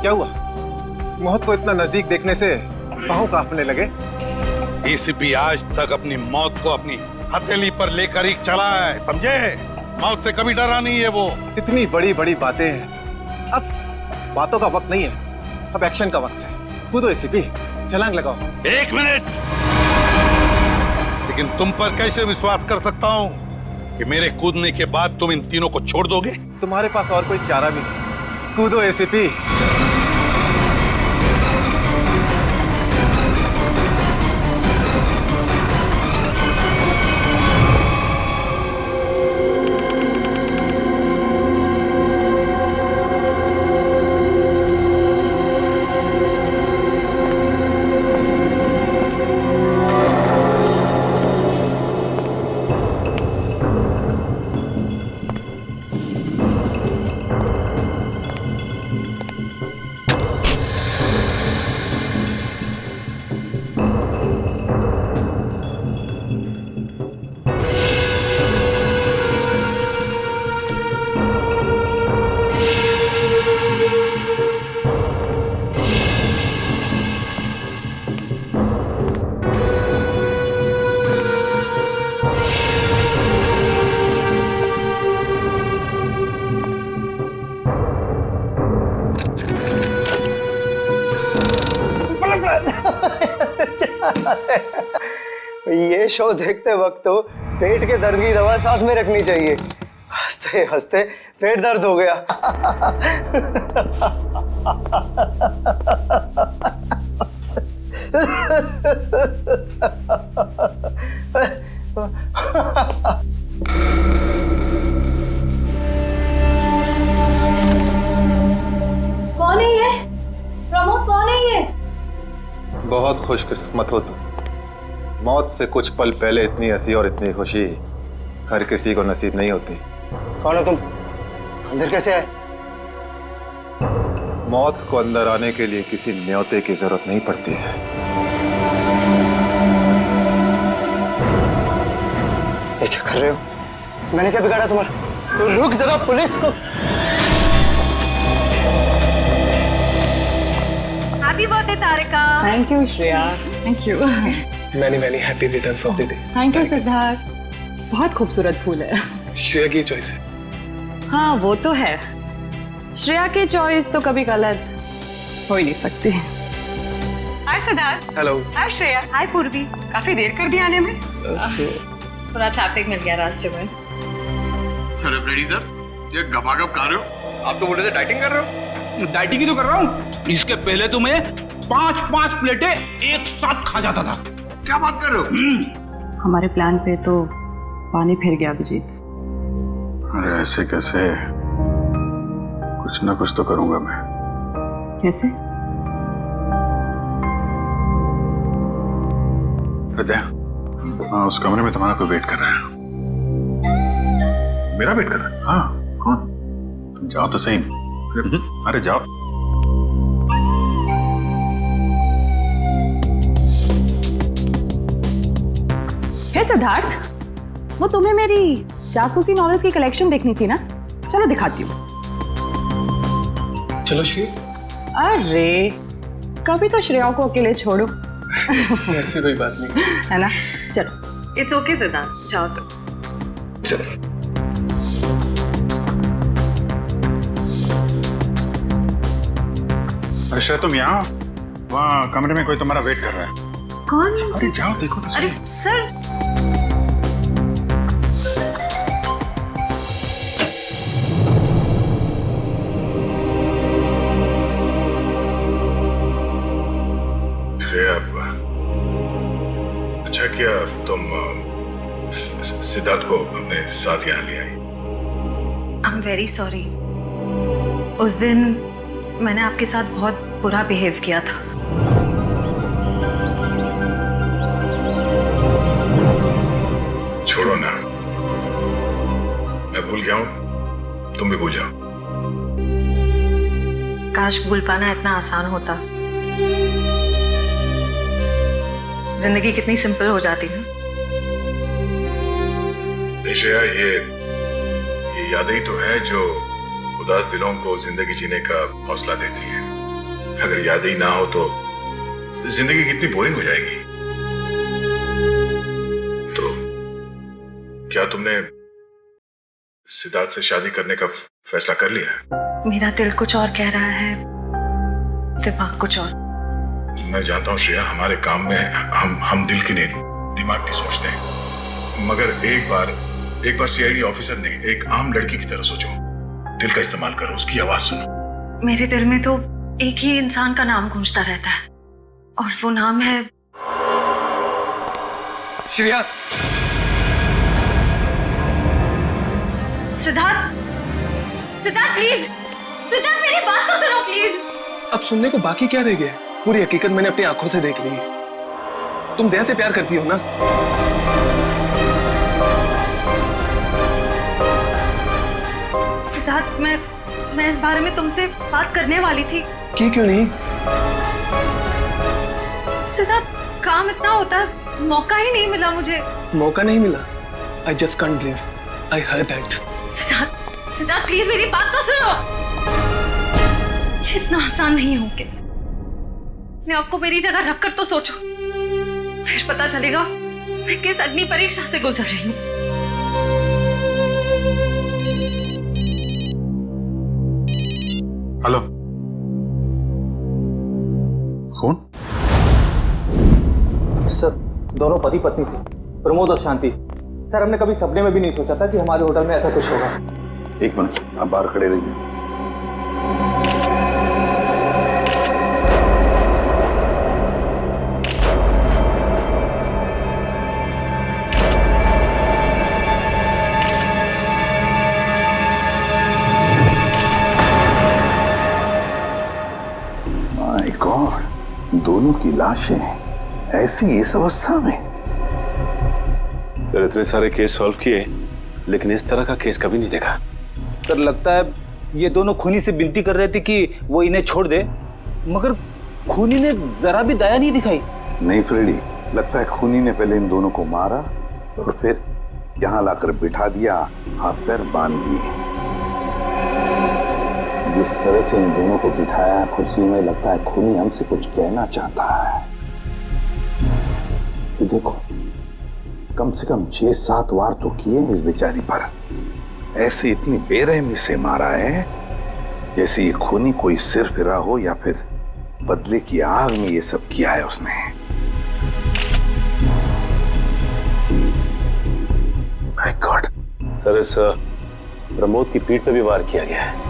क्या हुआ? मौत को इतना नजदीक देखने से पांव कांपने लगे। एसीपी आज तक अपनी मौत को अपनी हथेली पर लेकर ही चला है, समझे? मौत से कभी डरा नहीं है वो। इतनी बड़ी बड़ी बातें हैं, अब बातों का वक्त नहीं है, अब एक्शन का वक्त है। कूदो एसीपी, छलांग लगाओ। 1 मिनट, लेकिन तुम पर कैसे विश्वास कर सकता हूँ कि मेरे कूदने के बाद तुम इन तीनों को छोड़ दोगे? तुम्हारे पास और कोई चारा भी नहीं। कूदो एसीपी। ये शो देखते वक्त तो पेट के दर्द की दवा साथ में रखनी चाहिए। हंसते हंसते पेट दर्द हो गया। कौन है ये? प्रमोद, कौन है ये? बहुत खुशकिस्मत हो तुम। मौत से कुछ पल पहले इतनी हंसी और इतनी खुशी हर किसी को नसीब नहीं होती। कौन हो तुम? अंदर कैसे आए? मौत को अंदर आने के लिए किसी न्योते की जरूरत नहीं पड़ती है। ये क्या कर रहे हो? मैंने क्या बिगाड़ा तुम्हारा? तो रुक जरा, पुलिस को। Happy birthday Tarika. Thank you Shreya. Thank you. Many happy returns of the day. Thank you Siddharth. बहुत खूबसूरत फूल है। श्रेया की चॉइस है। हाँ वो तो है, श्रेया की चॉइस तो कभी गलत हो ही नहीं सकती। हाय सिद्धार्थ। हेलो। हाय श्रेया। हाय पूर्वी। काफी देर कर दी आने में। थोड़ा ट्रैफिक मिल गया रास्ते में। अरे फ्रेडी सर, ये गपागप खा रहे हो? आप तो बोले थे डाइटिंग कर रहे हो। डाइटिंग ही तो कर रहा हूँ। इसके पहले तो मैं 5-5 प्लेटें एक साथ खा जाता था। क्या बात कर रहे हो? हमारे प्लान पे तो पानी फिर गया अभिजीत। अरे ऐसे कैसे? कुछ ना कुछ तो करूंगा मैं। कैसे? हृदय, हाँ, उस कमरे में तुम्हारा कोई वेट कर रहा है। मेरा वेट कर रहा है? हाँ। कौन? तुम जाओ तो सही। अरे जाओ। हे सिद्धार्थ, वो तुम्हें मेरी जासूसी नॉवेल्स की कलेक्शन देखनी थी ना? चलो दिखाती हूँ। चलो श्री। अरे कभी तो श्रेया को अकेले छोड़ो। ऐसी कोई बात नहीं है ना? चलो। इट्स ओके सिद्धार्थ, जाओ तो। चलो। अरे श्रेया, तुम यहाँ? वहाँ कमरे में कोई तुम्हारा वेट कर रहा है। कौन? अरे जाओ देखो तो सही। अरे सर, श्रेया, अच्छा किया तुम सिद्धार्थ को अपने साथ यहाँ ले आई। I am very sorry. उस दिन मैंने आपके साथ बहुत बुरा बिहेव किया था। छोड़ो ना, मैं भूल गया हूँ, तुम भी भूल जाओ। काश भूल पाना इतना आसान होता। जिंदगी कितनी सिंपल हो जाती है। श्रेया, ये यादें ही तो है जो उदास दिलों को जिंदगी जीने का हौसला देती है। अगर यादें ही ना हो तो जिंदगी कितनी बोरिंग हो जाएगी। तो क्या तुमने सिद्धार्थ से शादी करने का फैसला कर लिया? मेरा दिल कुछ और कह रहा है, दिमाग कुछ और। मैं जानता हूँ श्रेया, हमारे काम में हम दिल की नहीं दिमाग की सोचते हैं, मगर एक बार सीआईडी ऑफिसर ने एक आम लड़की की तरह सोचो, दिल का इस्तेमाल करो, उसकी आवाज सुनो। मेरे दिल में तो एक ही इंसान का नाम गूंजता रहता है और वो नाम है श्रेया। सिद्धार्थ। सिद्धार्थ प्लीज, सिद्धार्थ मेरी बात तो सुनो प्लीज। अब सुनने को बाकी क्या रह गया? पूरी हकीकत मैंने अपनी आंखों से देख ली है। तुम दया से प्यार करती हो ना? सिद्धार्थ, मैं इस बारे में तुमसे बात करने वाली थी। क्यों नहीं? सिद्धार्थ, काम इतना होता है, मौका ही नहीं मिला मुझे। मौका नहीं मिला? I just can't believe I heard that. Siddharth please मेरी बात तो सुनो। ये इतना आसान नहीं हो के। अपने आपको मेरी जगह रखकर तो सोचो, फिर पता चलेगा मैं किस अग्नि परीक्षा से गुजर रही हूँ। हेलो, कौन? सर, दोनों पति पत्नी थे, प्रमोद और शांति। सर, हमने कभी सपने में भी नहीं सोचा था कि हमारे होटल में ऐसा कुछ होगा। एक मिनट, आप बाहर खड़े रहिए। माय गॉड, दोनों की लाशें ऐसी इस अवस्था में। सर, इतने सारे केस सॉल्व किए लेकिन इस तरह का केस कभी नहीं देखा। सर, लगता है ये दोनों खूनी से विनती कर रहे थे कि वो इन्हें छोड़ दे, मगर खूनी ने जरा भी दया नहीं दिखाई। नहीं फ्रेडी, लगता है खूनी ने पहले इन दोनों को मारा और फिर यहाँ लाकर बिठा दिया, हाथ पैर बांध दिए। जिस तरह से इन दोनों को बिठाया कुर्सी में, लगता है खूनी हमसे कुछ कहना चाहता है। ये देखो, कम से कम 6-7 वार तो किए इस बेचारी पर। ऐसे इतनी बेरहमी से मारा है जैसे ये खूनी कोई सिर फिरा हो या फिर बदले की आग में ये सब किया है उसने। My God. सर, इस प्रमोद की पीठ पे भी वार किया गया है।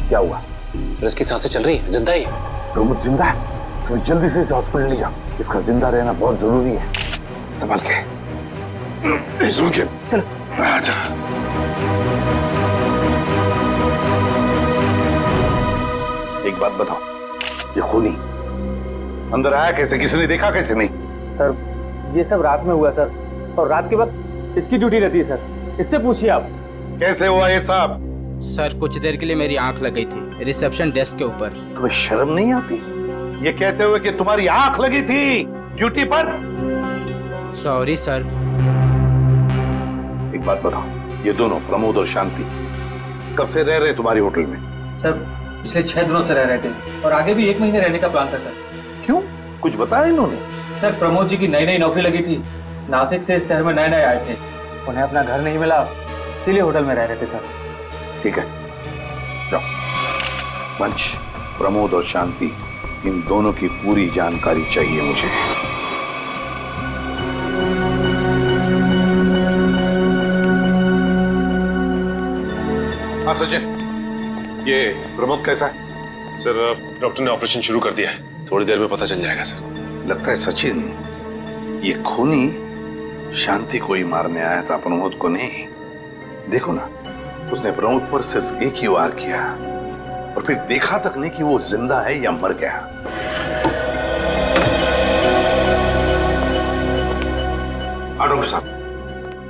क्या हुआ? सर, इसकी सांसें चल रही है, जिंदा ही। प्रमोद जिंदा है? तो जल्दी से इसे हॉस्पिटल ले जाओ, इसका जिंदा रहना बहुत जरूरी है। संभाल के। चल। आजा। एक बात बताओ, ये खूनी अंदर आया कैसे? किसी ने देखा कैसे? नहीं सर, ये सब रात में हुआ सर, और रात के वक्त इसकी ड्यूटी रहती है सर, इससे पूछिए आप। कैसे हुआ ये सब? सर, कुछ देर के लिए मेरी आंख लगी थी रिसेप्शन डेस्क के ऊपर। तुम्हें शर्म नहीं आती ये कहते हुए कि तुम्हारी आंख लगी थी ड्यूटी पर? Sorry sir. एक बात बताओ, ये दोनों प्रमोद और शांति कब से रह रहे तुम्हारी होटल में? सर, पिछले 6 दिनों से रह रहे थे और आगे भी 1 महीने रहने का प्लान था सर। क्यों, कुछ बताया इन्होंने? सर, प्रमोद जी की नई नौकरी लगी थी, नासिक से इस शहर में नए आए थे, उन्हें अपना घर नहीं मिला, इसीलिए होटल में रह रहे थे सर। ठीक है, जाओ। वंश, प्रमोद और शांति, इन दोनों की पूरी जानकारी चाहिए मुझे। हाँ सचिन, ये प्रमोद कैसा है? सर, डॉक्टर ने ऑपरेशन शुरू कर दिया है, थोड़ी देर में पता चल जाएगा सर। लगता है सचिन, ये खूनी शांति को ही मारने आया था, प्रमोद को नहीं। देखो ना, उसने प्रमोद पर सिर्फ एक ही वार किया और फिर देखा तक नहीं कि वो जिंदा है या मर गया। डॉक्टर साहब,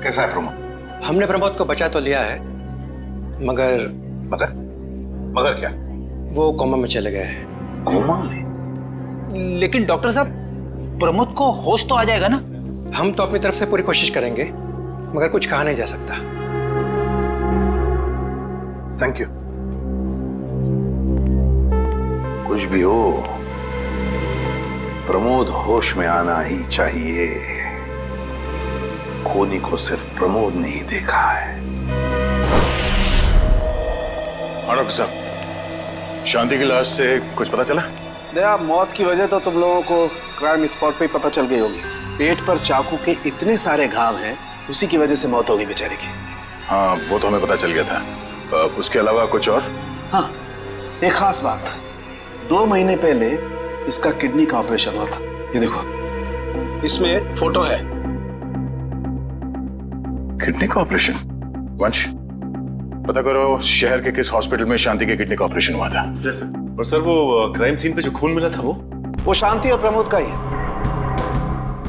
कैसा है प्रमोद? हमने प्रमोद को बचा तो लिया है, मगर मगर क्या? वो कोमा में चले गए हैं। कोमा में? लेकिन डॉक्टर साहब, प्रमोद को होश तो आ जाएगा ना? हम तो अपनी तरफ से पूरी कोशिश करेंगे, मगर कुछ कहा नहीं जा सकता। Thank you. कुछ भी हो, प्रमोद होश में आना ही चाहिए। खूनी को सिर्फ प्रमोद ने ही देखा है। शांति की लाश से कुछ पता चला? दया, मौत की वजह तो तुम लोगों को क्राइम स्पॉट पे ही पता चल गई होगी। पेट पर चाकू के इतने सारे घाव हैं, उसी की वजह से मौत हो गई बेचारे की। हाँ, वो तो हमें पता चल गया था। उसके अलावा कुछ और? हाँ, एक खास बात। 2 महीने पहले इसका किडनी का ऑपरेशन हुआ था। ये देखो, इसमें फोटो है। किडनी का ऑपरेशन? वंश, पता करो शहर के किस हॉस्पिटल में शांति के किडनी का ऑपरेशन हुआ था। जैसे और सर, वो क्राइम सीन पे जो खून मिला था वो शांति और प्रमोद का ही है।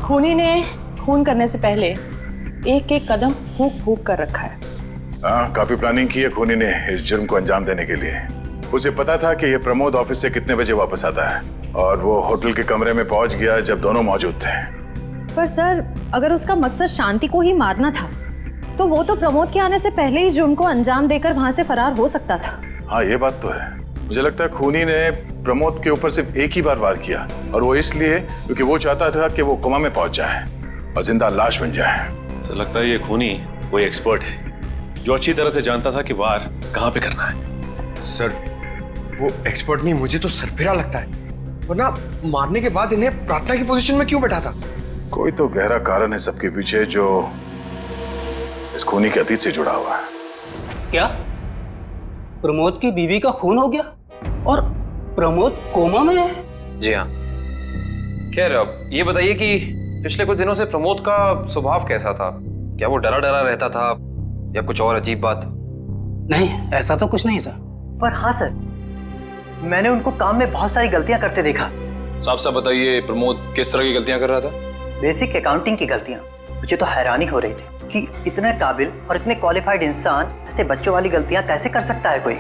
खूनी ने खून करने से पहले एक एक कदम फूंक फूंक कर रखा है। हाँ, काफी प्लानिंग की है खूनी ने इस जुर्म को अंजाम देने के लिए। उसे पता था कि ये प्रमोद ऑफिस से कितने बजे वापस आता है और वो होटल के कमरे में पहुंच गया जब दोनों मौजूद थे। पर सर, अगर उसका मकसद शांति को ही मारना था तो वो तो प्रमोद के आने से पहले ही जुर्म को अंजाम देकर वहां से फरार हो सकता था। हाँ, ये बात तो है। मुझे लगता है खूनी ने प्रमोद के ऊपर सिर्फ एक ही बार वार किया, और वो इसलिए क्योंकि वो चाहता था कि वो कोमा में पहुंच जाए और जिंदा लाश बन जाए। सर, लगता है ये खूनी कोई एक्सपर्ट है जो अच्छी तरह से जानता था कि वार कहाँ पे करना है। सर, वो एक्सपर्ट नहीं, मुझे तो सरफिरा लगता है। वरना मारने के बाद इन्हें प्रार्थना की पोजीशन में क्यों बैठा था? कोई तो गहरा कारण है सबके पीछे जो इस खूनी के अतीत से जुड़ा हुआ है। क्या प्रमोद की बीवी का खून हो गया और प्रमोद कोमा में है? जी हाँ। खैर, अब ये बताइए कि पिछले कुछ दिनों से प्रमोद का स्वभाव कैसा था? क्या वो डरा डरा रहता था या कुछ और अजीब बात? नहीं, ऐसा तो कुछ नहीं था। पर हाँ सर, मैंने उनको काम में बहुत सारी गलतियां करते देखा। साफ साफ बताइए, प्रमोद किस तरह की गलतियां कर रहा था? बेसिक अकाउंटिंग की गलतियां। मुझे तो हैरानी हो रही थी कि इतने काबिल और इतने क्वालिफाइड इंसान ऐसे बच्चों वाली गलतियां कैसे कर सकता है कोई।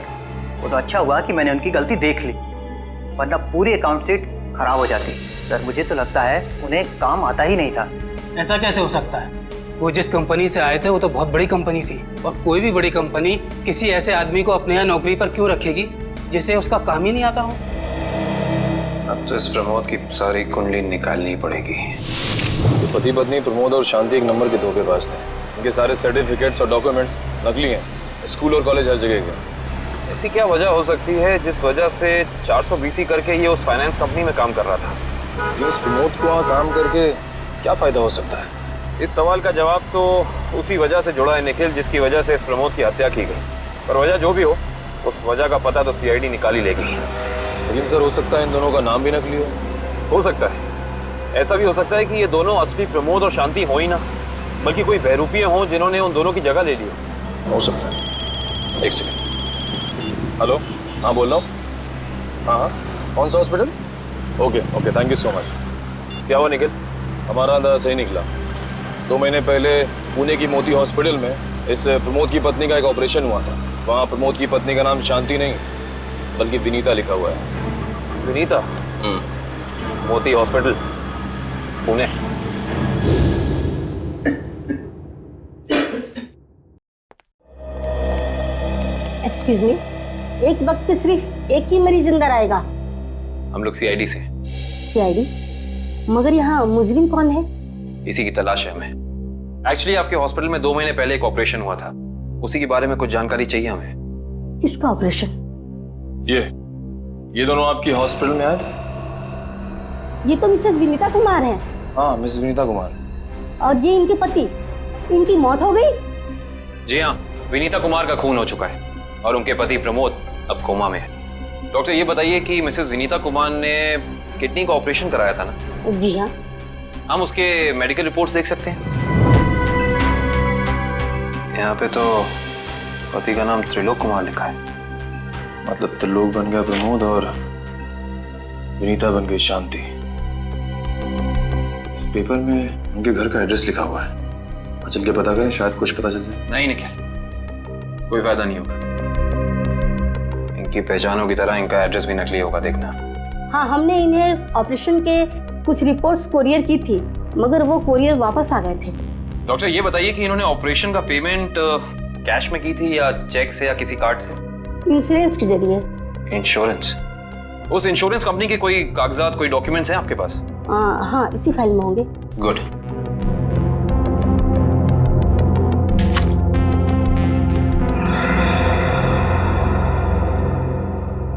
वो तो अच्छा हुआ कि मैंने उनकी गलती देख ली, वरना पूरी अकाउंट शीट खराब हो जाती। सर, मुझे तो लगता है उन्हें काम आता ही नहीं था। ऐसा कैसे हो सकता है? वो जिस कंपनी से आए थे वो तो बहुत बड़ी कंपनी थी, और कोई भी बड़ी कंपनी किसी ऐसे आदमी को अपने यहाँ नौकरी पर क्यों रखेगी जिसे उसका काम ही नहीं आता हो? अब तो इस प्रमोद की सारी कुंडली निकालनी पड़ेगी। तो पति पत्नी प्रमोद और शांति एक नंबर के धोखेबाज थे। उनके सारे सर्टिफिकेट्स और डॉक्यूमेंट्स नकली हैं। स्कूल और कॉलेज हर जगह के। ऐसी क्या वजह हो सकती है जिस वजह से 400 BC करके ये उस फाइनेंस कंपनी में काम कर रहा था? ये इस प्रमोद को वहाँ काम करके क्या फायदा हो सकता है? इस सवाल का जवाब तो उसी वजह से जुड़ा है निखिल, जिसकी वजह से इस प्रमोद की हत्या की गई। पर वजह जो भी हो, उस वजह का पता तो CID निकाल ही लेगी। लेकिन सर, हो सकता है इन दोनों का नाम भी नकली हो सकता है। ऐसा भी हो सकता है कि ये दोनों असली प्रमोद और शांति हो ही ना, बल्कि कोई बहरूपिये हों जिन्होंने उन दोनों की जगह ले ली हो सकता है। एक सेकंड। हेलो, हाँ बोल रहा हूँ। हाँ, कौन सा hospital? Okay, thank you so much. क्या हुआ निखिल? हमारा अंदाजा सही निकला। 2 महीने पहले पुणे की मोती हॉस्पिटल में इस प्रमोद की पत्नी का एक ऑपरेशन हुआ था। वहाँ प्रमोद की पत्नी का नाम शांति नहीं बल्कि विनीता लिखा हुआ है। विनीता? मोती हॉस्पिटल, पुणे। एक्सक्यूज मी, एक वक्त पे सिर्फ एक ही मरीज अंदर आएगा? हम लोग CID से। CID? मगर यहाँ मुजरिम कौन है? इसी की तलाश है हमें। एक्चुअली आपके हॉस्पिटल में 2 महीने पहले एक ऑपरेशन हुआ था, उसी के बारे में कुछ जानकारी चाहिए हमें। किसका ऑपरेशन? ये दोनों आपकी हॉस्पिटल में आए थे? ये तो मिसेस विनीता कुमार हैं। हाँ, मिसेस विनीता कुमार। और ये इनके पति, इनकी मौत हो गई? जी हाँ, विनीता कुमार का खून हो चुका है और उनके पति प्रमोद अब कोमा में है। डॉक्टर, ये बताइए कि मिसेस विनीता कुमार ने किडनी का ऑपरेशन कराया था ना? जी हाँ। हम उसके मेडिकल रिपोर्ट्स देख सकते हैं? यहाँ पे तो पति का नाम त्रिलोक कुमार लिखा है। मतलब त्रिलोक बन गया प्रमोद और विनीता बन गई शांति। इस पेपर में उनके घर का एड्रेस लिखा हुआ है। चल के पता करें, शायद कुछ पता चल जाए। नहीं निखिल, कोई फायदा नहीं होगा। इनकी पहचानों की तरह इनका एड्रेस भी नकली होगा, देखना। हाँ, हमने इन्हें ऑपरेशन के कुछ रिपोर्ट्स कोरियर की थी, मगर वो कोरियर वापस आ गए थे। डॉक्टर, ये बताइए कि इन्होंने ऑपरेशन का पेमेंट कैश में की थी या चेक से या किसी कार्ड से? इंश्योरेंस के जरिए। इंश्योरेंस? उस इंश्योरेंस कंपनी के कोई कागजात, कोई डॉक्यूमेंट्स हैं आपके पास? हाँ, इसी फाइल में होंगे। गुड।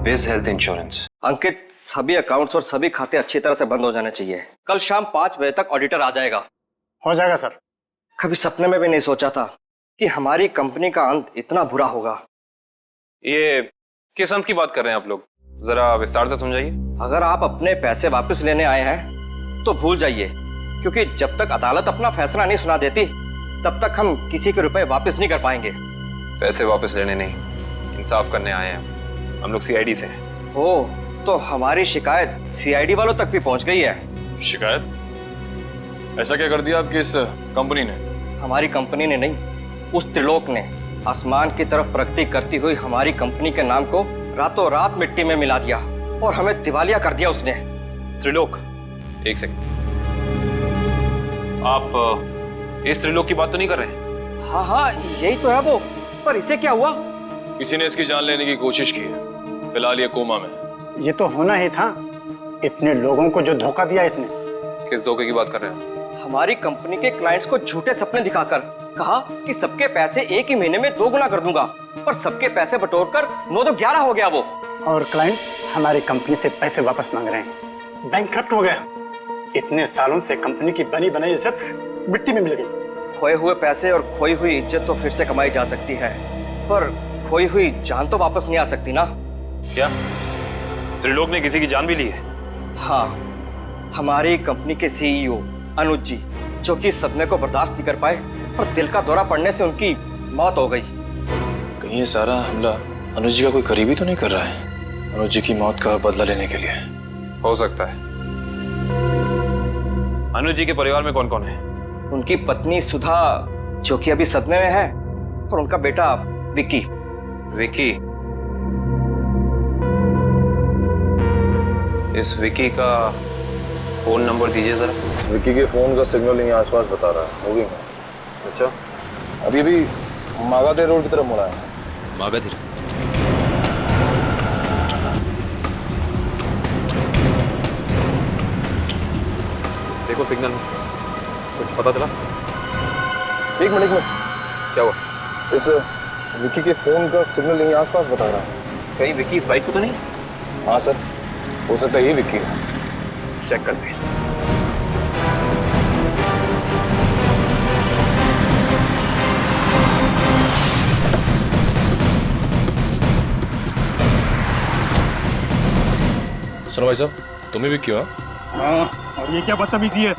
बिज हेल्थ इंश्योरेंस। अंकित, सभी अकाउंट्स और सभी खाते अच्छी तरह से बंद हो जाने चाहिए। कल शाम 5 बजे तक ऑडिटर आ जाएगा। हो जाएगा सर। कभी सपने में भी नहीं सोचा था कि हमारी कंपनी का अंत इतना बुरा होगा। ये किस अंत की बात कर रहे हैं आप लोग? जरा विस्तार से समझाइए। अगर आप अपने पैसे वापस लेने आए हैं तो भूल जाइए, क्योंकि जब तक अदालत अपना फैसला नहीं सुना देती तब तक हम किसी के रुपए वापस नहीं कर पाएंगे। पैसे वापस लेने नहीं, इंसाफ करने आए हैं। हम लोग सीआईडी से हैं। ओह, तो हमारी शिकायत सीआईडी वालों तक भी पहुंच गई है। शिकायत? ऐसा क्या कर दिया आपकी इस कंपनी ने? हमारी कंपनी ने नहीं, उस त्रिलोक ने आसमान की तरफ प्रगति करती हुई हमारी कंपनी के नाम को रातों रात मिट्टी में मिला दिया और हमें दिवालिया कर दिया उसने। त्रिलोक? एक सेकंड, आप इस त्रिलोक की बात तो नहीं कर रहे? हाँ, यही तो है वो। पर इसे क्या हुआ? किसी ने इसकी जान लेने की कोशिश की है। फिलहाल ये कोमा में। ये तो होना ही था, इतने लोगों को जो धोखा दिया इसने। किस धोखे की बात कर रहे हैं? हमारी कंपनी के क्लाइंट्स को झूठे सपने दिखाकर कहा कि सबके पैसे एक ही महीने में 2 गुना कर दूंगा, पर सबके पैसे बटोरकर 9 तो 11 हो गया वो। और क्लाइंट हमारी कंपनी से पैसे वापस मांग रहे हैं। बैंकक्रप्ट हो गया। इतने सालों से कंपनी की बनी बनाई इज्जत मिट्टी में मिल गई। खोए हुए पैसे और खोई हुई इज्जत तो फिर से कमाई जा सकती है, पर खोई हुई जान तो वापस नहीं आ सकती ना। क्या त्रिलोक ने किसी की जान भी ली है? हाँ, हमारी कंपनी के सीईओ अनुज जी, जो कि सदमे को बर्दाश्त नहीं कर पाए और दिल का दौरा पड़ने से उनकी मौत हो गई। कहीं ये सारा हमला अनुज जी का कोई करीबी तो नहीं कर रहा है? अनुज जी की मौत का बदला लेने के लिए? हो सकता है। अनुज जी के परिवार में कौन कौन है? उनकी पत्नी सुधा, जो कि अभी सदमे में है, और उनका बेटा विक्की। विक्की? इस विक्की का फोन नंबर दीजिए जरा। विक्की के फोन का सिग्नल यहीं आसपास बता रहा है। होगी मैं। अच्छा, अभी भी मागाधे रोड की तरफ मुड़ा है। मागाधे? देखो सिग्नल में कुछ पता चला? एक मिनट। क्या हुआ? इस विक्की के फोन का सिग्नल यहीं आसपास बता रहा है। कहीं विक्की इस बाइक को तो नहीं? हाँ सर, हो सकता है ये विक्की है। चेक करते हैं। सुनो भाई साहब, तुम्हें विक्की हो? हाँ, और ये क्या बदतमीजी है?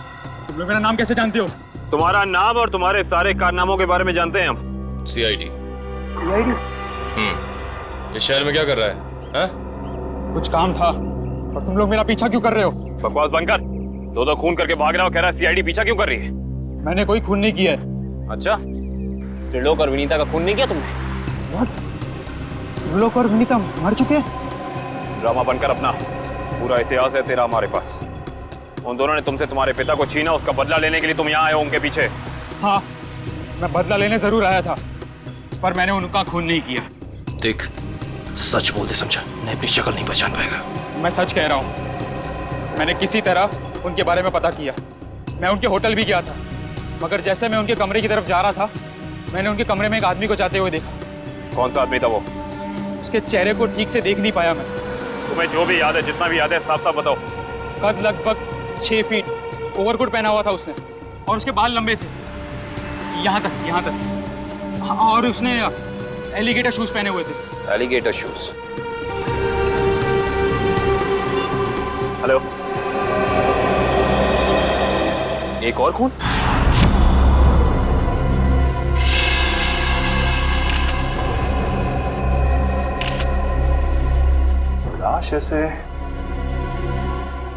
तुम लोग मेरा नाम कैसे जानते हो? तुम्हारा नाम और तुम्हारे सारे कारनामों के बारे में जानते हैं हम। सीआईडी। सीआईडी? इस शहर में क्या कर रहा है? हाँ? कुछ काम था, और तुम लोग मेरा पीछा क्यों कर रहे हो? बकवास बंद कर। दो खून करके भाग रहा हो, कह रहा है सीआईडी पीछा क्यों कर रही है? मैंने कोई खून नहीं किया है। अच्छा, त्रिलोक और विनीता का खून नहीं किया तुमने? त्रिलोक और विनीता मर चुके हैं? ड्रामा बनकर अपना पूरा इतिहास है तेरा हमारे पास। उन दोनों ने तुमसे तुम्हारे पिता को छीना, उसका बदला लेने के लिए तुम यहाँ आए हो उनके पीछे। हाँ, मैं बदला लेने जरूर आया था, पर मैंने उनका खून नहीं किया। देख, सच बोल दे समझा, नहीं अपनी शक्ल नहीं पहचान पाएगा। मैं सच कह रहा हूँ। मैंने किसी तरह उनके बारे में पता किया। मैं उनके होटल भी गया था, मगर जैसे मैं उनके कमरे की तरफ जा रहा था, मैंने उनके कमरे में एक आदमी को जाते हुए देखा। कौन सा आदमी था वो? उसके चेहरे को ठीक से देख नहीं पाया मैं। तुम्हें जो भी याद है, जितना भी याद है, साफ साफ बताओ। कद लगभग 6 फीट, ओवरकोट पहना हुआ था उसने, और उसके बाल लंबे थे यहाँ तक। हाँ, और उसने एलिगेटर शूज पहने हुए थे। Alligator shoes? हेलो, एक और खून? लाश ऐसे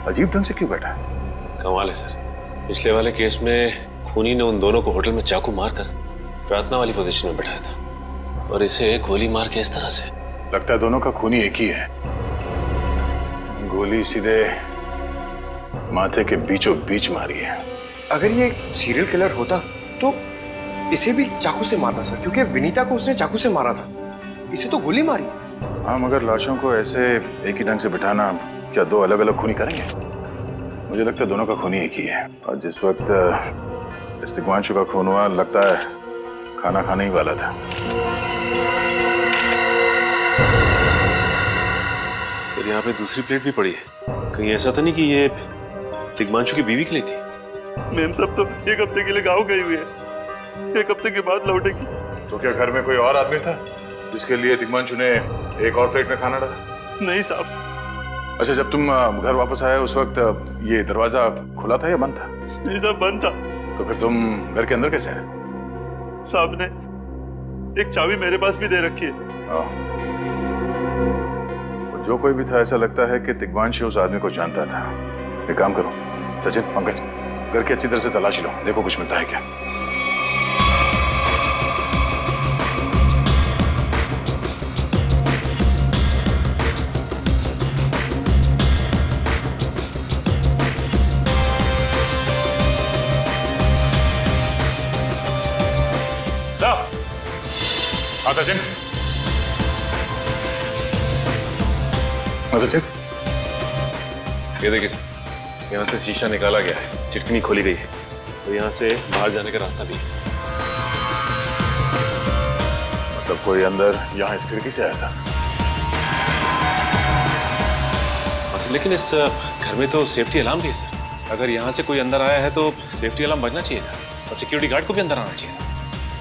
अजीब ढंग से क्यों बैठा है? कमाल है सर, पिछले वाले केस में खूनी ने उन दोनों को होटल में चाकू मारकर प्रार्थना वाली पोजीशन में बैठाया था, और इसे गोली मार के इस तरह से। लगता है दोनों का खूनी एक ही है। गोली सीधे माथे के बीचों बीच मारी है। अगर ये सीरियल किलर होता तो इसे भी चाकू से मारता सर, क्योंकि विनीता को उसने चाकू से मारा था। इसे तो गोली मारी। हाँ, मगर लाशों को ऐसे एक ही ढंग से बिठाना क्या दो अलग अलग खूनी करेंगे? मुझे लगता है दोनों का खूनी एक ही है। और जिस वक्त इस तिग्मांशु का खून हुआ, लगता है खाना खाने ही वाला था। तो यहाँ पे दूसरी प्लेट भी पड़ी है। कहीं ऐसा तो नहीं कि ये तिग्मांशु की बीवी के लिए थी? मैम साहब तो 1 हफ्ते के लिए गाँव गई हुई है, 1 हफ्ते के बाद लौटेगी। तो क्या घर में कोई और आदमी था जिसके लिए तिग्मांशु ने एक और प्लेट में खाना डाला? नहीं साहब। अच्छा, जब तुम घर वापस आए उस वक्त ये दरवाजा खुला था या बंद था? नहीं साहब, बंद था। तो फिर तुम घर के अंदर कैसे आए? साहब ने एक चाबी मेरे पास भी दे रखी है। तो जो कोई भी था, ऐसा लगता है कि तिग्मांशु उस आदमी को जानता था। एक काम करो सचिन, पंकज, घर की अच्छी तरह से तलाशी लो, देखो कुछ मिलता है क्या। हाँ सचिन, सचिन, ये देखिए सर, यहाँ से शीशा निकाला गया है, चिटकनी खोली गई है, तो यहाँ से बाहर जाने का रास्ता भी है। मतलब कोई अंदर यहाँ इस खिड़की से आया था? बस, लेकिन इस घर में तो सेफ्टी अलार्म भी है सर। अगर यहाँ से कोई अंदर आया है तो सेफ्टी अलार्म बजना चाहिए था और सिक्योरिटी गार्ड को भी अंदर आना चाहिए था।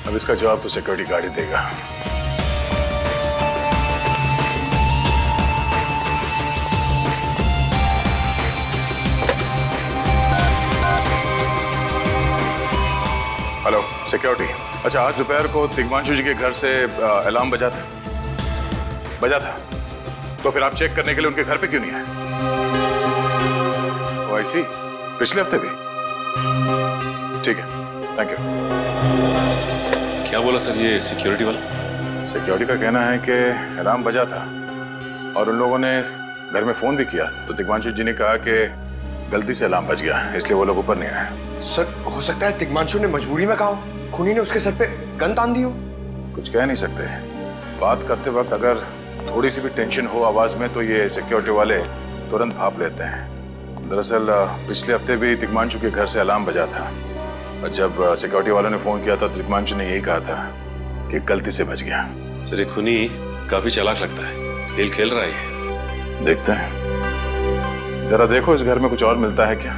अब इसका जवाब तो सिक्योरिटी गार्ड ही देगा। Hello security. अच्छा, आज दोपहर को तिग्मांशु जी के घर से अलार्म बजा था, तो फिर आप चेक करने के लिए उनके घर पे क्यों नहीं आए? ओ, ऐसी पिछले हफ्ते भी? ठीक है, थैंक यू। क्या बोला सर ये सिक्योरिटी वाला? सिक्योरिटी का कहना है कि अलार्म बजा था और उन लोगों ने घर में फोन भी किया, तो तिग्मांशु जी ने कहा कि गलती से अलार्म बज गया, इसलिए वो लोग ऊपर नहीं आए। सर, हो सकता है तिग्मांशु ने मजबूरी में कहा, खूनी ने उसके सर पे गन तान दी हो। कुछ कह नहीं सकते। बात करते वक्त अगर थोड़ी सी भी टेंशन हो आवाज में तो ये सिक्योरिटी वाले तुरंत भाप लेते हैं। दरअसल पिछले हफ्ते भी तिग्मांशु के घर से अलार्म बजा था और जब सिक्योरिटी वालों ने फोन किया था, तिग्मांशु ने यही कहा था कि गलती से बच गया। सर, ये खूनी काफी चालाक लगता है, खेल खेल रहा है। देखते हैं, जरा देखो इस घर में कुछ और मिलता है क्या।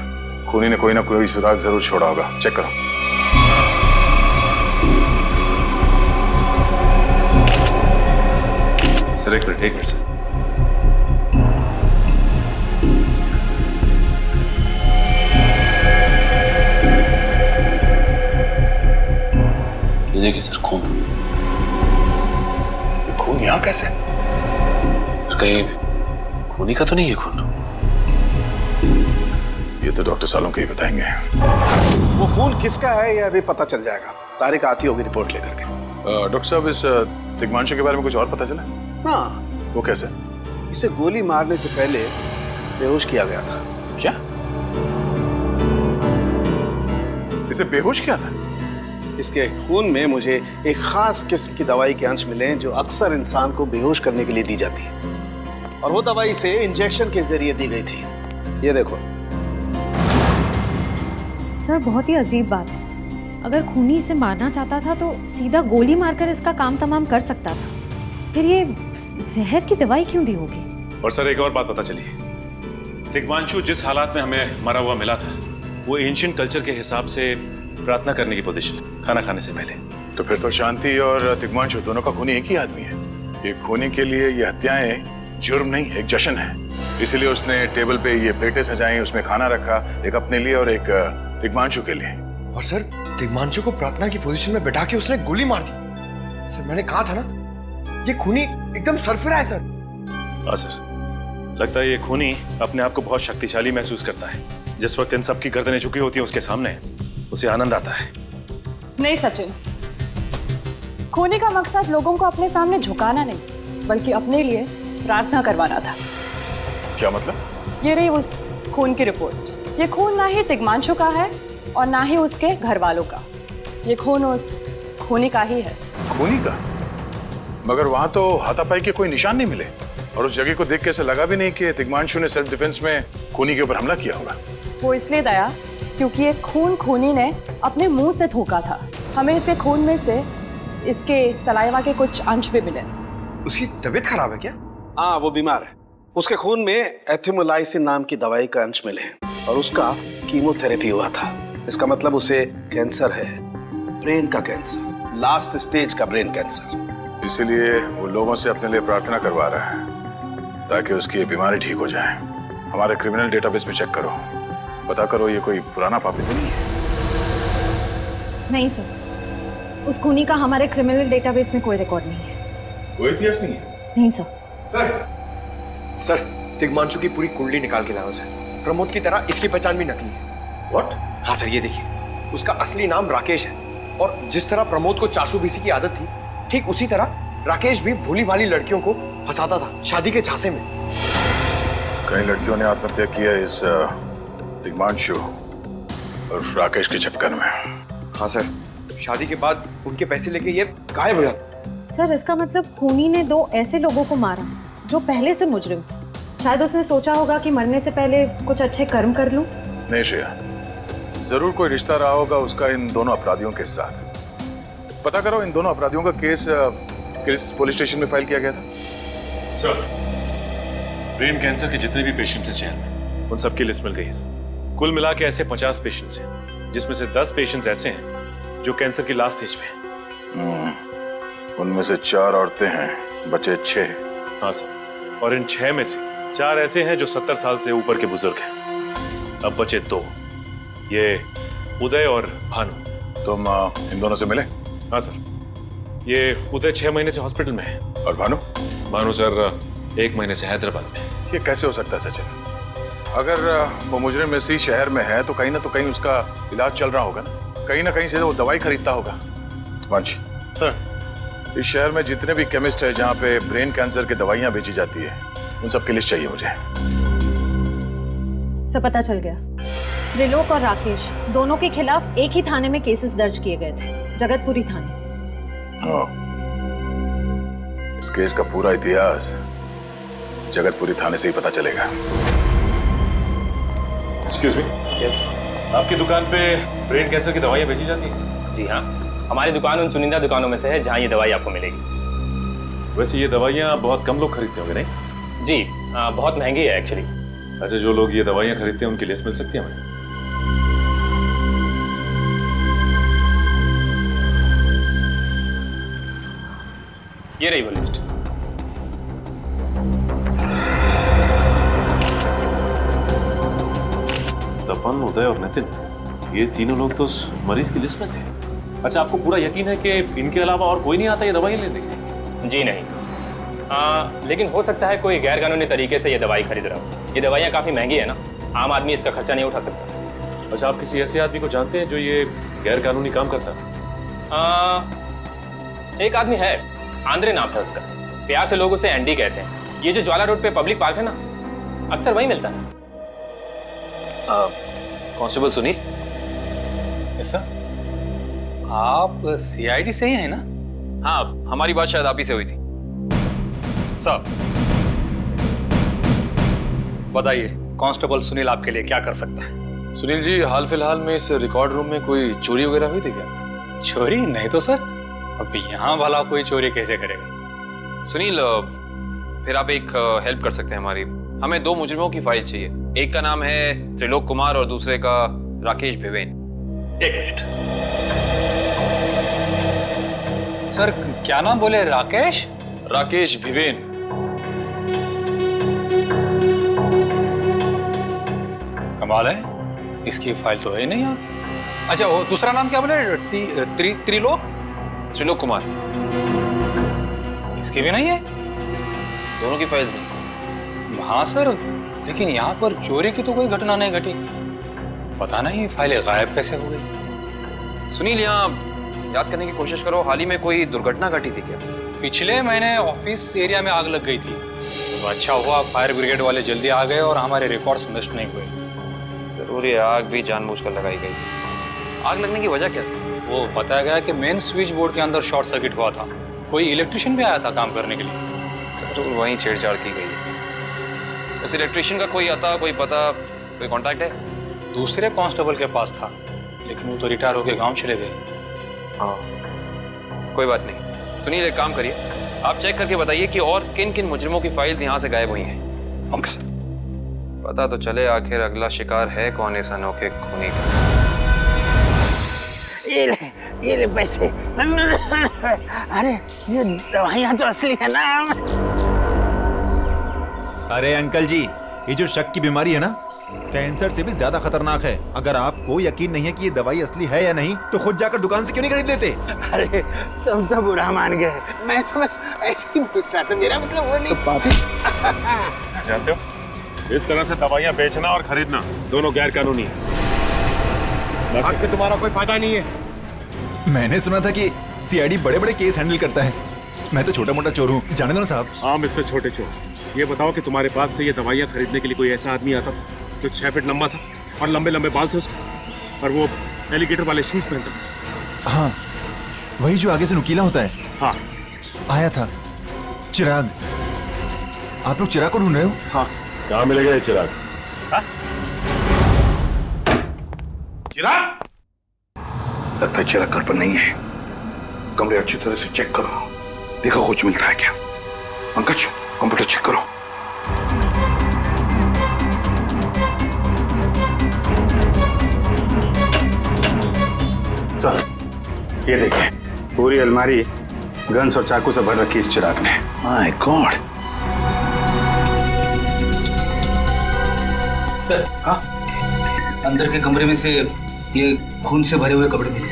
खूनी ने कोई ना कोई सुराग जरूर छोड़ा होगा, चेक करो। सर एक मिनट सर। ये देखिए सर, खून। खून यहाँ कैसे? कहीं खूनी का तो नहीं है खून? ये तो डॉक्टर सालों के ही बताएंगे। वो खून किसका है ये अभी पता चल जाएगा। तारिक आती होगी रिपोर्ट लेकर के। डॉक्टर साहब, इस तिग्मांशु के बारे में कुछ और पता चला? हाँ। वो कैसे? इसे गोली मारने से पहले बेहोश किया गया था। क्या? इसे बेहोश किया था? इसके खून में मुझे एक खास किस्म की दवाई के अंश मिले जो अक्सर इंसान को बेहोश करने के लिए दी जाती है, और वो दवाई इसे इंजेक्शन के जरिए दी गई थी। ये देखो। सर, बहुत ही अजीब बात है। अगर खूनी इसे मारना चाहता था तो सीधा गोली मारकर इसका काम तमाम कर सकता था। फिर ये जहर की दवाई क्यों दी होगी? और सर एक और बात पता चली, तिग्मांशु जिस हालात में हमें मरा हुआ मिला था वो एंशिएंट कल्चर के हिसाब से प्रार्थना करने की पोजीशन, खाना खाने से पहले। तो फिर तो शांति और तिग्मांशु दोनों का खूनी एक ही आदमी है। ये खूनी के लिए ये हत्याएं जुर्म नहीं, एक जश्न है। इसीलिए उसने टेबल पे ये प्लेटें सजाई, उसमें खाना रखा, एक अपने लिए और एक तिग्मांशु के लिए। और सर, तिग्मांशु को प्रार्थना की पोजीशन में बैठा के उसने गोली मार दी। सर, मैंने कहा था ना, ये खूनी एकदम सरफिरा है सर। हाँ सर, लगता है ये खूनी अपने आप को बहुत शक्तिशाली महसूस करता है। जिस वक्त इन सबकी गर्दनें झुकी होती हैं उसके सामने, उसे आनंद आता है। नहीं सचिन, खूनी का मकसद लोगों को अपने सामने झुकाना नहीं, बल्कि अपने लिए प्रार्थना करवाना था। क्या मतलब? ये रही उस खून की रिपोर्ट। ये खून ना ही तिग्मांशु का है और ना ही उसके घर वालों का। ये खून उस खूनी का ही है। खूनी का? मगर वहां तो हाथापाई के कोई निशान नहीं मिले और उस जगह को देख के ऐसा लगा भी नहीं कि तिग्मांशु ने सेल्फ डिफेंस में खूनी के ऊपर हमला किया होगा। वो इसलिए दया क्योंकि ये खून खूनी ने अपने मुंह से थूका था। हमें इसके खून में से इसके सलाइवा के कुछ अंश भी मिले। उसकी तबीयत खराब है क्या? हाँ, वो बीमार है। उसके खून में एथिमोलाइसिन नाम की दवाई का अंश मिले हैं और उसका कीमोथेरेपी हुआ था। इसका मतलब उसे कैंसर है, ब्रेन का कैंसर, लास्ट स्टेज का ब्रेन कैंसर। इसीलिए वो लोगों से अपने लिए प्रार्थना करवा रहा है ताकि उसकी ये बीमारी ठीक हो जाए। हमारे क्रिमिनल डेटाबेस में चेक करो, पता करो ये कोई पुराना पापी तो नहीं है। नहीं सर, उस खूनी का हमारे क्रिमिनल डेटाबेस में कोई रिकॉर्ड नहीं है। कोई इतिहास नहीं है? नहीं सर। सर, तिग्मांशु की पूरी कुंडली निकाल के लाओ सर। प्रमोद की तरह इसकी पहचान भी नकली है। व्हाट? हाँ सर, ये देखिए, उसका असली नाम राकेश है और जिस तरह प्रमोद को चासू बीसी की आदत थी, ठीक उसी तरह राकेश भी भूली भाली लड़कियों को फंसाता था शादी के झांसे में। कई लड़कियों ने आत्महत्या किया इस तिग्मांशु और राकेश के चक्कर में। हाँ सर, शादी के बाद उनके पैसे लेके ये गायब हो जाता। सर, इसका मतलब खूनी ने 2 ऐसे लोगों को मारा जो पहले से मुजरिम थे। शायद उसने सोचा होगा कि मरने से पहले कुछ अच्छे कर्म कर लूं। नहीं श्रेया, जरूर कोई रिश्ता रहा होगा उसका इन दोनों अपराधियों के साथ। पता करो इन दोनों अपराधियों का केस किस पुलिस स्टेशन में फाइल किया गया था? सर, ब्रेन कैंसर के जितने भी पेशेंट्स हैं शहर में, उन सबकी लिस्ट मिल गई है सर। कुल मिला के ऐसे 50 पेशेंट्स हैं, जिसमें से 10 पेशेंट्स ऐसे हैं जो कैंसर की लास्ट स्टेज पे हैं। उनमें से 4 औरतें हैं, बचे 6। हाँ सर, और इन 6 में से 4 ऐसे हैं जो 70 साल से ऊपर के बुजुर्ग हैं। अब बचे 2, ये उदय और भानु। तुम इन दोनों से मिले? हाँ सर, ये उदय 6 महीने से हॉस्पिटल में है। और भानु? भानु सर 1 महीने से हैदराबाद में। ये कैसे हो सकता है सचिन? अगर वो मुजरिम इसी शहर में है तो कहीं ना उसका इलाज चल रहा होगा ना कहीं से वो दवाई खरीदता होगा। वांची सर, इस शहर में जितने भी केमिस्ट है जहाँ पे ब्रेन कैंसर की दवाइयाँ बेची जाती है, उन सब की लिस्ट चाहिए मुझे। सब पता चल गया। त्रिलोक और राकेश दोनों के खिलाफ एक ही थाने में केसेस दर्ज किए गए थे, जगतपुरी थाने। इस केस का पूरा इतिहास जगतपुरी थाने से ही पता चलेगा। एक्सक्यूज मी, यस, आपकी दुकान पे ब्रेन कैंसर की दवाइयाँ बेची जाती हैं? जी हाँ, हमारी दुकान उन चुनिंदा दुकानों में से है जहाँ ये दवाई आपको मिलेगी। वैसे ये दवाइयाँ बहुत कम लोग खरीदते होंगे नहीं? जी, बहुत महंगी है एक्चुअली। अच्छा, जो लोग ये दवाइयाँ खरीदते हैं उनकी लिस्ट मिल सकती है हमें? ये रही वो लिस्ट। तपन, उदय और नितिन, ये तीनों लोग तो उस मरीज की लिस्ट में थे। अच्छा, आपको पूरा यकीन है कि इनके अलावा और कोई नहीं आता ये दवाई लेने के लिए? जी नहीं, लेकिन हो सकता है कोई गैर कानूनी तरीके से ये दवाई खरीद रहा हो। ये दवाइयाँ काफ़ी महंगी है ना, आम आदमी इसका खर्चा नहीं उठा सकता। अच्छा, आप किसी ऐसे आदमी को जानते हैं जो ये गैर कानूनी काम करता है? एक आदमी है, आंद्रे नाम है उसका। प्यार से लोग उसे एंडी कहते हैं। ये जो ज्वाला रोड पे पब्लिक पार्क है ना, अक्सर वही मिलता है। कांस्टेबल सुनील? Yes sir. आप सीआईडी से ही हैं ना? हाँ, हमारी बात शायद आप ही से हुई थी। साहब बताइए, कांस्टेबल सुनील आपके लिए क्या कर सकता है? सुनील जी, हाल फिलहाल में इस रिकॉर्ड रूम में कोई चोरी वगैरह हुई थी क्या? चोरी नहीं तो सर, अब यहाँ वाला कोई चोरी कैसे करेगा? सुनील, फिर आप एक हेल्प कर सकते हैं हमारी। हमें 2 मुजरिमों की फाइल चाहिए। एक का नाम है त्रिलोक कुमार और दूसरे का राकेश भिवेन। एक मिनट सर, क्या नाम बोले? राकेश? राकेश भिवेन। कमाल है, इसकी फाइल तो है नहीं यार। अच्छा, वो दूसरा नाम क्या बोले? त्रिलोक? त्रिलोक कुमार। इसकी भी नहीं है? दोनों की फाइल्स नहीं। हाँ सर, लेकिन यहाँ पर चोरी की तो कोई घटना नहीं घटी। पता नहीं फाइलें गायब कैसे हो गई। सुनील, यहाँ याद करने की कोशिश करो, हाल ही में कोई दुर्घटना घटी थी क्या? पिछले महीने ऑफिस एरिया में आग लग गई थी, तो अच्छा हुआ फायर ब्रिगेड वाले जल्दी आ गए और हमारे रिकॉर्ड्स नष्ट नहीं हुए। जरूर ये आग भी जानबूझकर लगाई गई थी। आग लगने की वजह क्या थी? वो बताया गया कि मेन स्विच बोर्ड के अंदर शॉर्ट सर्किट हुआ था, कोई इलेक्ट्रिशियन भी आया था काम करने के लिए? सर वहीं छेड़छाड़ की गई है। उस इलेक्ट्रिशियन का कोई आता, कोई पता, कोई कांटेक्ट है? दूसरे कांस्टेबल के पास था, लेकिन वो तो रिटायर होकर गांव चले गए। हाँ, कोई बात नहीं। सुनिए, एक काम करिए, आप चेक करके बताइए कि और किन किन मुजरिमों की फाइल्स यहाँ से गायब हुई हैं। Okay sir. पता तो चले आखिर अगला शिकार है कौन इस अनोखे खूनी का। ये ले पैसे। अरे ये दवाइयाँ तो असली है ना। अरे अंकल जी, ये जो शक की बीमारी है ना, कैंसर से भी ज्यादा खतरनाक है। अगर आपको यकीन नहीं है कि ये दवाई असली है या नहीं, तो खुद जाकर दुकान से क्यों नहीं खरीद लेते? अरे तुम तो बुरा मान गए, मैं तो बस ऐसे ही पूछ रहा था, मेरा मतलब वो नहीं। जानते हो, इस तरह से दवाइयाँ बेचना और खरीदना दोनों गैर कानूनी है। आखिर तुम्हारा कोई फायदा नहीं है। मैंने सुना था कि सीआईडी बड़े बड़े केस हैंडल करता है। मैं तो छोटा मोटा चोर हूँ, जाने दो ना साहब। हाँ मिस्टर छोटे चोर, ये बताओ कि तुम्हारे पास से ये दवाइयाँ खरीदने के लिए कोई ऐसा आदमी आता था जो 6 फीट लंबा था और लंबे लंबे बाल थे उसके, और वो एलिगेटर वाले शूज पहनता था? हाँ, वही जो आगे से नुकीला होता है। हाँ, आया था चिराग। आप लोग चिराग को ढूंढ रहे हो? हाँ। कहाँ मिलेगा ये चिराग? चिराग? लगता है चिराग घर पर नहीं है। कमरे अच्छी तरह से चेक करो, देखो कुछ मिलता है क्या। पंकज, कंप्यूटर चेक करो। सर, ये देखिए, पूरी अलमारी गन्स और चाकू से भर रखी इस चिराग ने। My God. सर, हाँ, अंदर के कमरे में से ये खून से भरे हुए कपड़े मिले।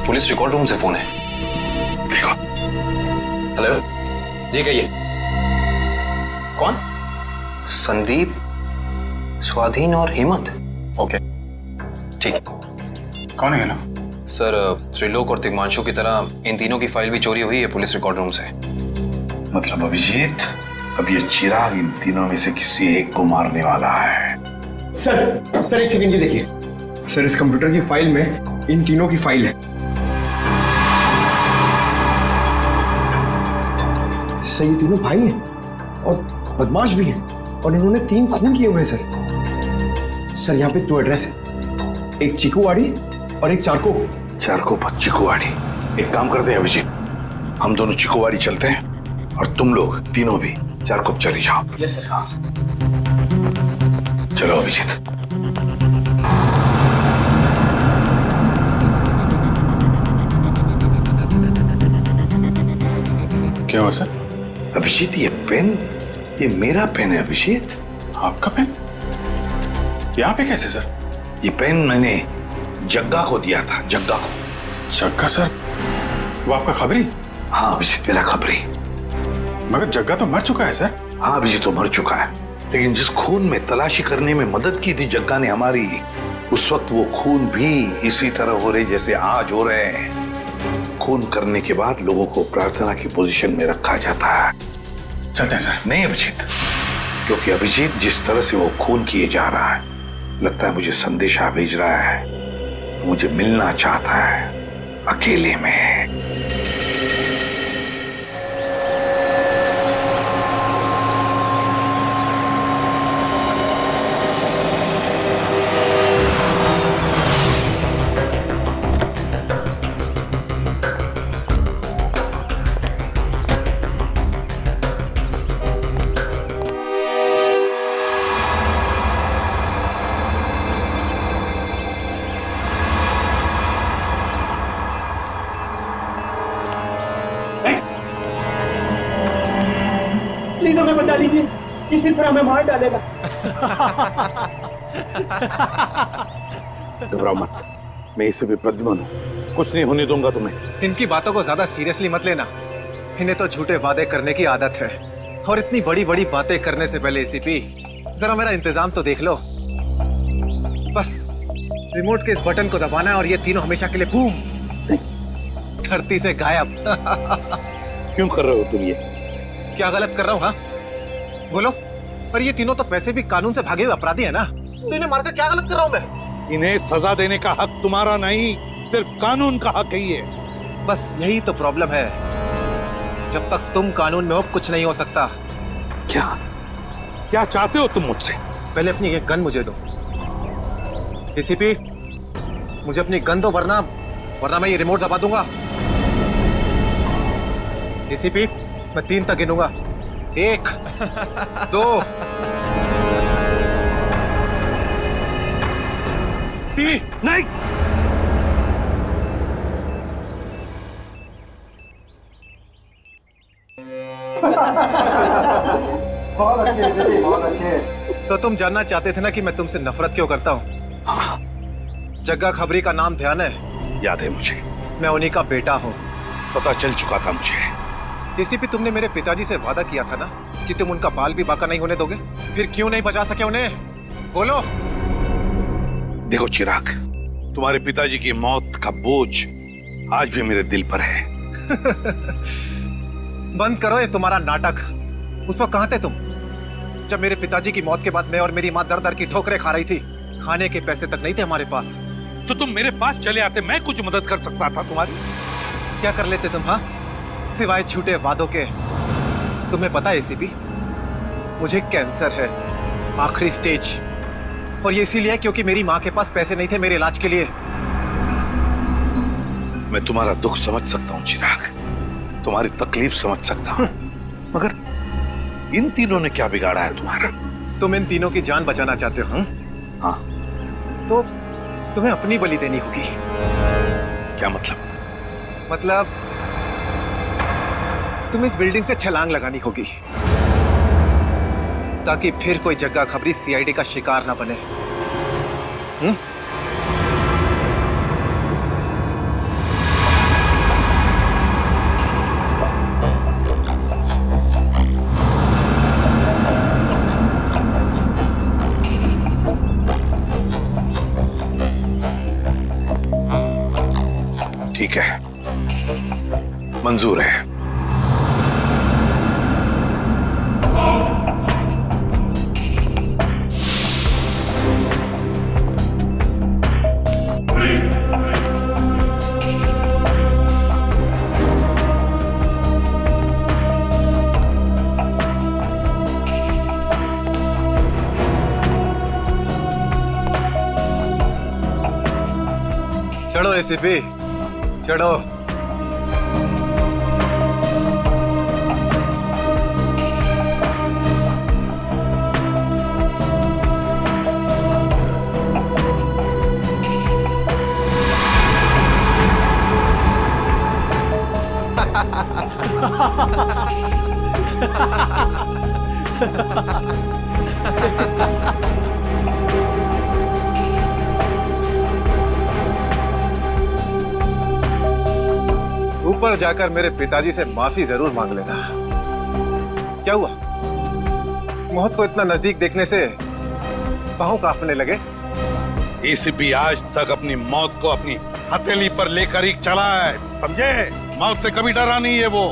पुलिस रिकॉर्ड रूम से फोन है। देखो। हेलो, जी कहिए। कौन? संदीप, स्वाधीन और हेमंत। ओके, ठीक है। कौन है ना? सर, त्रिलोक और तिग्मांशु की तरह इन तीनों की फाइल भी चोरी हुई है पुलिस रिकॉर्ड रूम से। मतलब अभिजीत, अब ये चिराग इन तीनों में से किसी एक को मारने वाला है। सर एक सेकंड, ये देखिए सर, इस कंप्यूटर की फाइल में इन तीनों की फाइल है। सर ये तीनों भाई हैं और बदमाश भी हैं, और इन्होंने 3 खून किए हुए हैं सर। यहाँ पे 2 एड्रेस है, एक चीकूवाड़ी और एक चारको। चारको पर चीकूवाड़ी। एक काम करते हैं अभिजीत, हम दोनों चीकूवाड़ी चलते हैं और तुम लोग तीनों भी चारकोप चले जाओ। Yes sir. हाँ सर। चलो अभिजीत। क्या हुआ सर? अभिजीत, ये पेन, ये मेरा पेन है अभिजीत। आपका पेन? यहाँ पे कैसे सर? ये पेन मैंने जग्गा को दिया था, जग्गा को। जग्गा सर? वो आपका खबरी? हाँ अभिजीत, मेरा खबरी। मगर जग्गा तो मर चुका है सर। हाँ अभिजीत, तो मर चुका है, लेकिन जिस खून में तलाशी करने में मदद की थी जग्गा ने हमारी, उस वक्त वो खून भी इसी तरह हो रहे जैसे आज हो रहे हैं। खून करने के बाद लोगों को प्रार्थना की पोजीशन में रखा जाता है। चलते हैं सर। नहीं अभिजीत, क्योंकि अभिजीत जिस तरह से वो खून किए जा रहा है, लगता है मुझे संदेशा भेज रहा है, मुझे मिलना चाहता है अकेले में। प्लीज हमें बचा लीजिए, किसी तरह हमें मार डालेगा। घबराओ मत, मैं इसे भी प्रद्युम्न हूं, कुछ नहीं होने दूंगा तुम्हें। इनकी बातों को ज्यादा सीरियसली मत लेना, इन्हें तो झूठे वादे करने की आदत है, और इतनी बड़ी बड़ी बातें करने से पहले एसीपी जरा मेरा इंतजाम तो देख लो। बस रिमोट के इस बटन को दबाना है और ये तीनों हमेशा के लिए बूम, धरती से गायब। क्यों कर रहे हो तुम ये? क्या गलत कर रहा हूँ? हाँ बोलो। पर ये तीनों तो पैसे भी कानून से भागे हुए अपराधी है ना, तो इन्हें मारकर क्या गलत कर रहा हूँ मैं? इन्हें सजा देने का हक तुम्हारा नहीं, सिर्फ कानून का हक है ये। बस यही तो प्रॉब्लम है, जब तक तुम कानून में हो कुछ नहीं हो सकता। क्या क्या चाहते हो तुम मुझसे? पहले अपनी ये गन मुझे दो। एसीपी, मुझे अपनी गन दो, वरना मैं ये रिमोट दबा दूंगा। एसीपी, मैं 3 तक गिनूंगा। 1 2 3। नहीं, बहुत अच्छे, बहुत अच्छे। तो तुम जानना चाहते थे ना कि मैं तुमसे नफरत क्यों करता हूँ? हाँ। जग्गा खबरी का नाम ध्यान है? याद है मुझे। मैं उन्हीं का बेटा हूँ। पता चल चुका था मुझे। एसीपी, तुमने मेरे पिताजी से वादा किया था ना कि तुम उनका बाल भी बाका नहीं होने दोगे। फिर क्यों नहीं बचा सके उन्हें? बोलो। देखो चिराग, तुम्हारे पिताजी की मौत का बोझ आज भी मेरे दिल पर है। बंद करो ये तुम्हारा नाटक। उस वक्त कहाँ थे तुम जब मेरे पिताजी की मौत के बाद मैं और मेरी माँ दर दर की ठोकरें खा रही थी? खाने के पैसे तक नहीं थे हमारे पास। तो तुम मेरे पास चले आते, मैं कुछ मदद कर सकता था तुम्हारी। क्या कर लेते तुम? हाँ, सिवाय झूठे वादों के। तुम्हें पता है एसीपी, मुझे कैंसर है, आखिरी स्टेज। और ये इसीलिए क्योंकि मेरी माँ के पास पैसे नहीं थे मेरे इलाज के लिए। मैं तुम्हारा दुख समझ सकता हूँ चिराग, तुम्हारी तकलीफ समझ सकता हूँ, मगर इन तीनों ने क्या बिगाड़ा है तुम्हारा? तुम इन तीनों की जान बचाना चाहते हो? हाँ। तो तुम्हें अपनी बलि देनी होगी। क्या मतलब? मतलब तुम इस बिल्डिंग से छलांग लगानी होगी, ताकि फिर कोई जग्गा खबरी सीआईडी का शिकार ना बने। ठीक है, मंजूर है। चढ़ो एसीपी, चढ़ो। ऊपर जाकर मेरे पिताजी से माफी जरूर मांग लेना। क्या हुआ? मौत को इतना नजदीक देखने से पांव कांपने लगे? एसीपी आज तक अपनी मौत को अपनी हथेली पर लेकर ही चला है, समझे? मौत से कभी डरा नहीं है वो।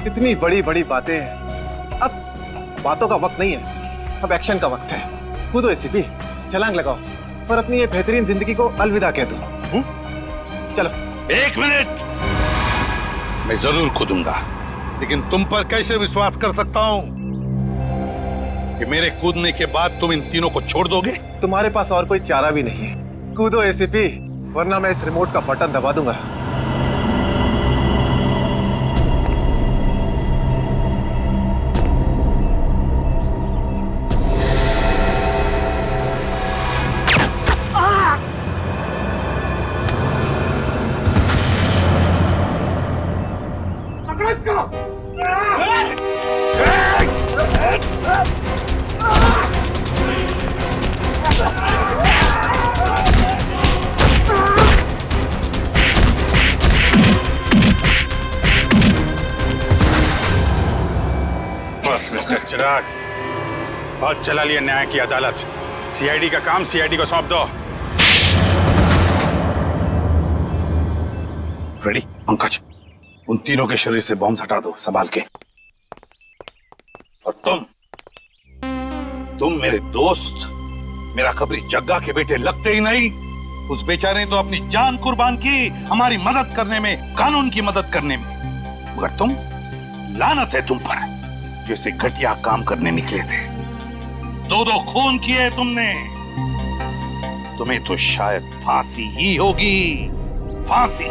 इतनी बड़ी बड़ी बातें, अब बातों का वक्त नहीं है, अब एक्शन का वक्त है। कूदो एसीपी, छलांग लगाओ और अपनी ये बेहतरीन जिंदगी को अलविदा कह दो। चलो। 1 मिनट, मैं जरूर कूदूंगा, लेकिन तुम पर कैसे विश्वास कर सकता हूं कि मेरे कूदने के बाद तुम इन तीनों को छोड़ दोगे? तुम्हारे पास और कोई चारा भी नहीं है। कूदो एसीपी, वरना मैं इस रिमोट का बटन दबा दूंगा। बस मिस्टर चिराग, बहुत चला लिया न्याय की अदालत। सीआईडी का काम सीआईडी को सौंप दो। रेडी? पंकज, उन तीनों के शरीर से बॉम्ब हटा दो, संभाल के। और तुम मेरे दोस्त, मेरा खबरी जग्गा के बेटे लगते ही नहीं, उस बेचारे ने तो अपनी जान कुर्बान की हमारी मदद करने में, कानून की मदद करने में। मगर तुम, लानत है तुम पर, जैसे घटिया काम करने निकले थे। 2 खून किए तुमने। तुम्हें तो शायद फांसी ही होगी, फांसी।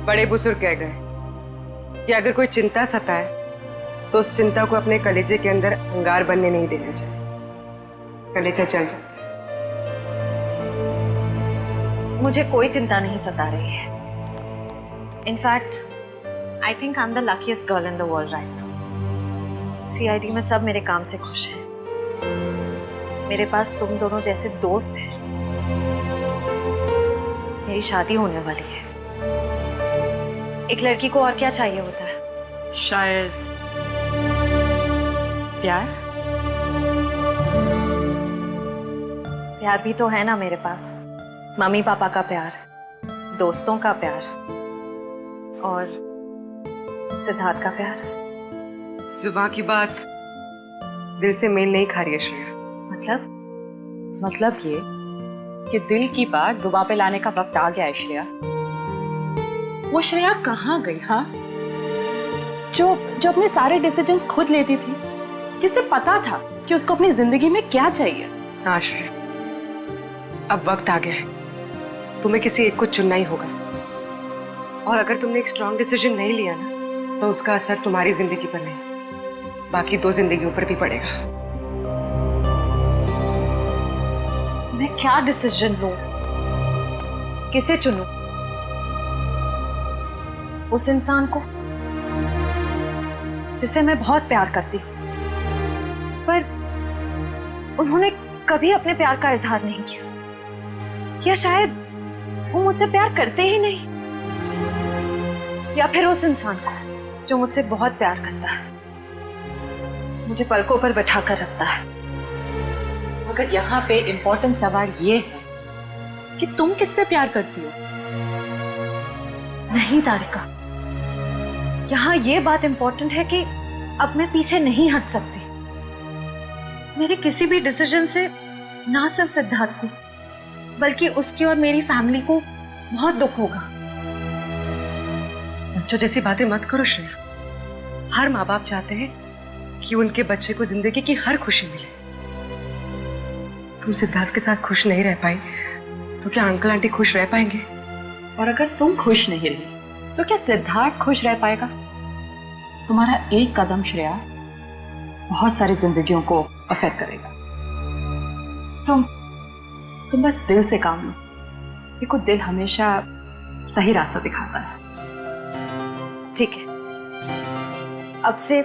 बड़े बुजुर्ग कह गए कि अगर कोई चिंता सताए तो उस चिंता को अपने कलेजे के अंदर अंगार बनने नहीं देना चाहिए। कलेजा जल जाता है। मुझे कोई चिंता नहीं सता रही है। In fact I think I am the luckiest girl in the world right now. CID में सब मेरे काम से खुश हैं। मेरे पास तुम दोनों जैसे दोस्त हैं। मेरी शादी होने वाली है। एक लड़की को और क्या चाहिए होता है? शायद प्यार। प्यार भी तो है ना मेरे पास। मम्मी पापा का प्यार, दोस्तों का प्यार और सिद्धार्थ का प्यार। जुबान की बात दिल से मेल नहीं खा रही है श्रेया। मतलब ये कि दिल की बात जुबान पे लाने का वक्त आ गया है श्रेया। वो श्रेया कहाँ गई? हाँ, जो अपने सारे डिसीजंस खुद लेती थी, जिससे पता था कि उसको अपनी जिंदगी में क्या चाहिए। हाँ श्रेया, अब वक्त आ गया है। तुम्हें किसी एक को चुनना ही होगा। और अगर तुमने एक स्ट्रॉन्ग डिसीजन नहीं लिया ना, तो उसका असर तुम्हारी जिंदगी पर नहीं, बाकी 2 जिंदगियों पर भी पड़ेगा। मैं क्या डिसीजन लूं? किसे चुनूं? उस इंसान को जिसे मैं बहुत प्यार करती हूं, पर उन्होंने कभी अपने प्यार का इजहार नहीं किया। या शायद वो मुझसे प्यार करते ही नहीं। या फिर उस इंसान को जो मुझसे बहुत प्यार करता है, मुझे पलकों पर बैठा कर रखता है। मगर यहाँ पे इम्पोर्टेंट सवाल ये है कि तुम किससे प्यार करती हो? नहीं तारिका, यहाँ ये बात इम्पोर्टेंट है कि अब मैं पीछे नहीं हट सकती। मेरे किसी भी डिसीजन से ना सिर्फ सिद्धार्थ को, बल्कि उसकी और मेरी फैमिली को बहुत दुख होगा। बच्चों जैसी बातें मत करो श्रेया। हर माँ बाप चाहते हैं कि उनके बच्चे को जिंदगी की हर खुशी मिले। तुम सिद्धार्थ के साथ खुश नहीं रह पाई तो क्या अंकल आंटी खुश रह पाएंगे? और अगर तुम खुश नहीं रही तो क्या सिद्धार्थ खुश रह पाएगा? तुम्हारा एक कदम श्रेया बहुत सारी जिंदगियों को अफेक्ट करेगा। तुम बस दिल से काम लो। देखो, दिल हमेशा सही रास्ता दिखाता है। ठीक है, अब से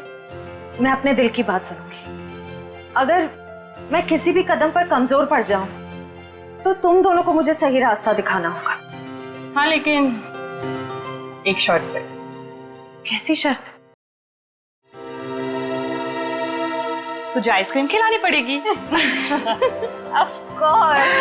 मैं अपने दिल की बात सुनूंगी। अगर मैं किसी भी कदम पर कमजोर पड़ जाऊं तो तुम दोनों को मुझे सही रास्ता दिखाना होगा। हाँ, लेकिन एक शर्त पे। कैसी शर्त? तुझे आइसक्रीम खिलानी पड़ेगी। Of course.